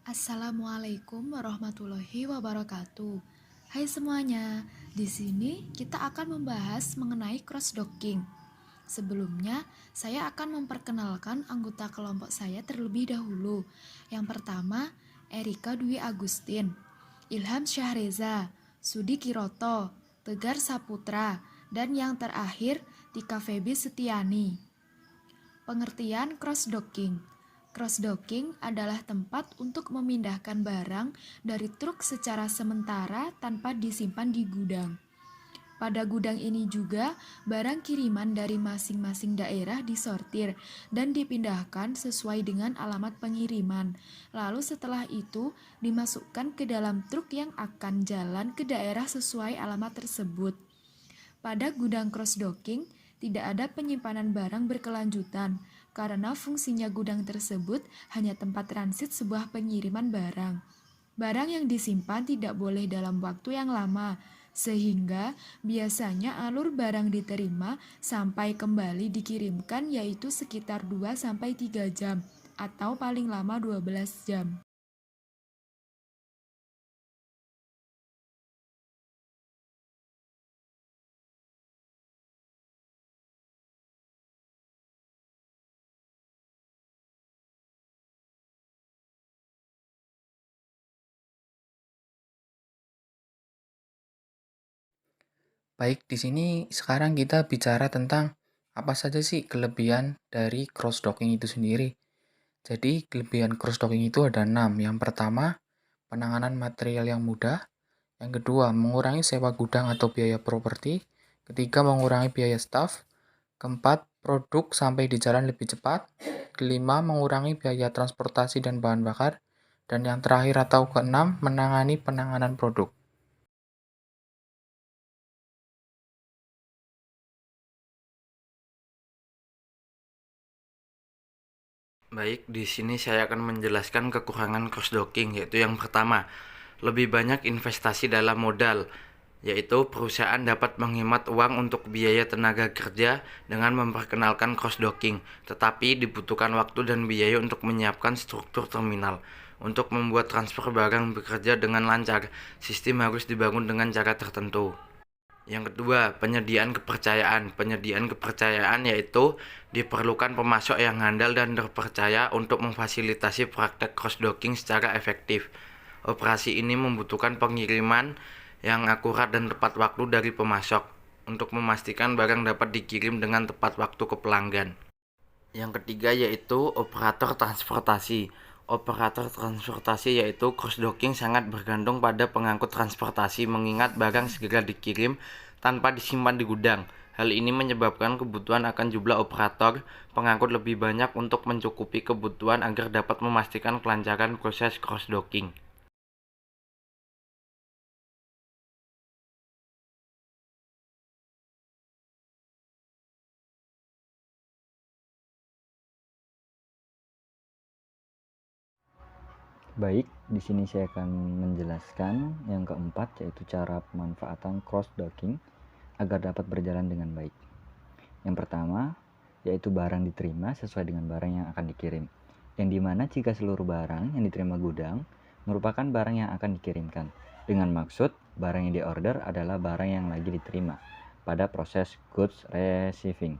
Assalamualaikum warahmatullahi wabarakatuh. Hai semuanya, di sini kita akan membahas mengenai cross-docking. Sebelumnya, saya akan memperkenalkan anggota kelompok saya terlebih dahulu. Yang pertama, Erika Dwi Agustin, Ilham Syahreza, Sudi Kiroto, Tegar Saputra, dan yang terakhir, Tika Febi Setiani. Pengertian cross-docking. Cross-docking adalah tempat untuk memindahkan barang dari truk secara sementara tanpa disimpan di gudang. Pada gudang ini juga, barang kiriman dari masing-masing daerah disortir dan dipindahkan sesuai dengan alamat pengiriman. Lalu setelah itu, dimasukkan ke dalam truk yang akan jalan ke daerah sesuai alamat tersebut. Pada gudang cross-docking, tidak ada penyimpanan barang berkelanjutan, karena fungsinya gudang tersebut hanya tempat transit sebuah pengiriman barang. Barang yang disimpan tidak boleh dalam waktu yang lama, sehingga biasanya alur barang diterima sampai kembali dikirimkan yaitu sekitar 2-3 jam, atau paling lama 12 jam. Baik, di sini sekarang kita bicara tentang apa saja sih kelebihan dari cross-docking itu sendiri. Jadi, kelebihan cross-docking itu ada 6. Yang pertama, penanganan material yang mudah. Yang kedua, mengurangi sewa gudang atau biaya properti. Ketiga, mengurangi biaya staf. Keempat, produk sampai di jalan lebih cepat. Kelima, mengurangi biaya transportasi dan bahan bakar. Dan yang terakhir atau keenam, menangani penanganan produk. Baik, di sini saya akan menjelaskan kekurangan cross-docking, yaitu yang pertama, lebih banyak investasi dalam modal, yaitu perusahaan dapat menghemat uang untuk biaya tenaga kerja dengan memperkenalkan cross-docking, tetapi dibutuhkan waktu dan biaya untuk menyiapkan struktur terminal. Untuk membuat transfer barang bekerja dengan lancar, sistem harus dibangun dengan cara tertentu. Yang kedua, penyediaan kepercayaan. Penyediaan kepercayaan yaitu diperlukan pemasok yang handal dan terpercaya untuk memfasilitasi praktek cross-docking secara efektif. Operasi ini membutuhkan pengiriman yang akurat dan tepat waktu dari pemasok untuk memastikan barang dapat dikirim dengan tepat waktu ke pelanggan. Yang ketiga yaitu operator transportasi. Operator transportasi yaitu cross-docking sangat bergantung pada pengangkut transportasi mengingat barang segera dikirim tanpa disimpan di gudang. Hal ini menyebabkan kebutuhan akan jumlah operator pengangkut lebih banyak untuk mencukupi kebutuhan agar dapat memastikan kelancaran proses cross-docking. Baik, di sini saya akan menjelaskan yang keempat, yaitu cara pemanfaatan cross-docking agar dapat berjalan dengan baik. Yang pertama, yaitu barang diterima sesuai dengan barang yang akan dikirim. Yang dimana jika seluruh barang yang diterima gudang merupakan barang yang akan dikirimkan. Dengan maksud, barang yang diorder adalah barang yang lagi diterima pada proses goods receiving.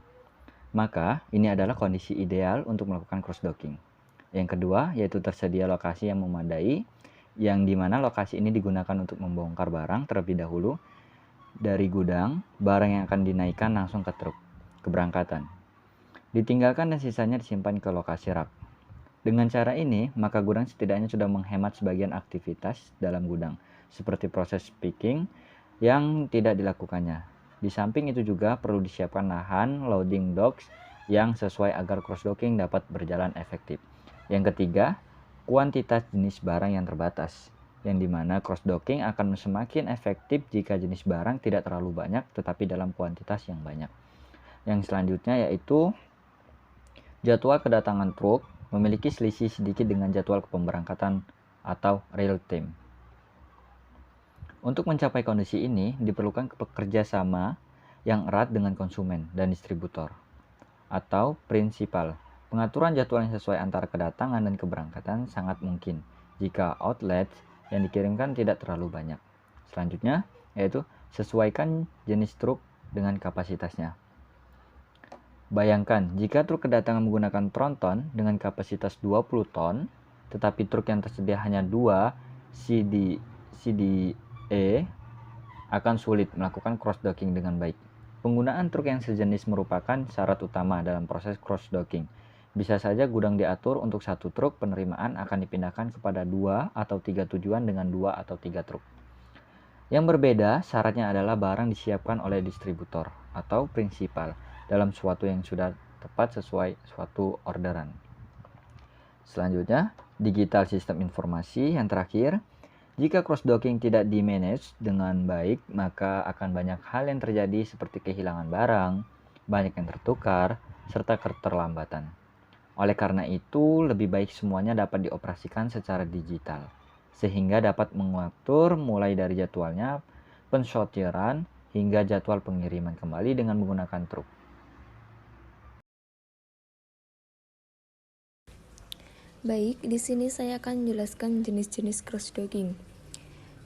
Maka, ini adalah kondisi ideal untuk melakukan cross-docking. Yang kedua, yaitu tersedia lokasi yang memadai, yang dimana lokasi ini digunakan untuk membongkar barang terlebih dahulu dari gudang, barang yang akan dinaikkan langsung ke truk keberangkatan. Ditinggalkan dan sisanya disimpan ke lokasi rak. Dengan cara ini, maka gudang setidaknya sudah menghemat sebagian aktivitas dalam gudang, seperti proses picking yang tidak dilakukannya. Di samping itu juga perlu disiapkan lahan loading docks yang sesuai agar cross-docking dapat berjalan efektif. Yang ketiga, kuantitas jenis barang yang terbatas, yang dimana cross-docking akan semakin efektif jika jenis barang tidak terlalu banyak tetapi dalam kuantitas yang banyak. Yang selanjutnya yaitu jadwal kedatangan truk memiliki selisih sedikit dengan jadwal pemberangkatan atau real time. Untuk mencapai kondisi ini, diperlukan kerjasama yang erat dengan konsumen dan distributor atau prinsipal. Pengaturan jadwal yang sesuai antara kedatangan dan keberangkatan sangat mungkin jika outlets yang dikirimkan tidak terlalu banyak. Selanjutnya, yaitu sesuaikan jenis truk dengan kapasitasnya. Bayangkan, jika truk kedatangan menggunakan tronton dengan kapasitas 20 ton, tetapi truk yang tersedia hanya 2 CDE, akan sulit melakukan cross-docking dengan baik. Penggunaan truk yang sejenis merupakan syarat utama dalam proses cross-docking. Bisa saja gudang diatur untuk satu truk, penerimaan akan dipindahkan kepada 2 atau 3 tujuan dengan 2 atau 3 truk. Yang berbeda, syaratnya adalah barang disiapkan oleh distributor atau prinsipal dalam suatu yang sudah tepat sesuai suatu orderan. Selanjutnya, digital sistem informasi yang terakhir. Jika cross-docking tidak di-manage dengan baik, maka akan banyak hal yang terjadi seperti kehilangan barang, banyak yang tertukar, serta keterlambatan. Oleh karena itu, lebih baik semuanya dapat dioperasikan secara digital, sehingga dapat mengatur mulai dari jadwalnya, pensortiran, hingga jadwal pengiriman kembali dengan menggunakan truk. Baik, di sini saya akan menjelaskan jenis-jenis cross-docking.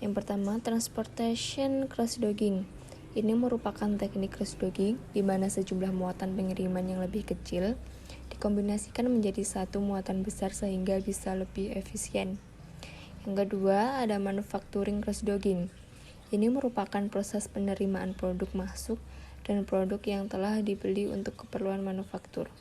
Yang pertama, transportation cross-docking. Ini merupakan teknik cross-docking di mana sejumlah muatan pengiriman yang lebih kecil dikombinasikan menjadi satu muatan besar sehingga bisa lebih efisien. Yang kedua, ada manufacturing cross-docking. Ini merupakan proses penerimaan produk masuk dan produk yang telah dibeli untuk keperluan manufaktur.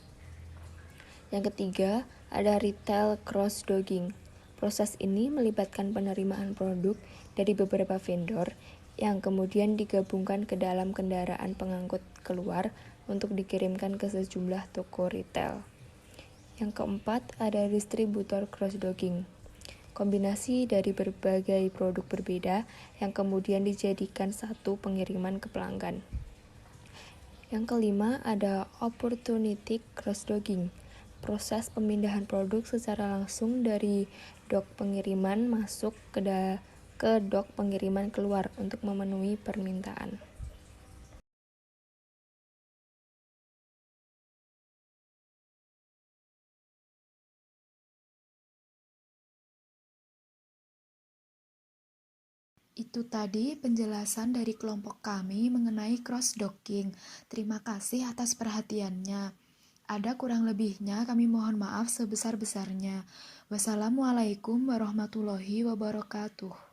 Yang ketiga, ada retail cross-docking. Proses ini melibatkan penerimaan produk dari beberapa vendor yang kemudian digabungkan ke dalam kendaraan pengangkut keluar untuk dikirimkan ke sejumlah toko retail. Yang keempat, ada distributor cross-docking. Kombinasi dari berbagai produk berbeda yang kemudian dijadikan satu pengiriman ke pelanggan. Yang kelima, ada opportunity cross-docking. Proses pemindahan produk secara langsung dari dok pengiriman masuk ke dok pengiriman keluar untuk memenuhi permintaan. Itu tadi penjelasan dari kelompok kami mengenai cross-docking. Terima kasih atas perhatiannya. Ada kurang lebihnya kami mohon maaf sebesar-besarnya. Wassalamualaikum warahmatullahi wabarakatuh.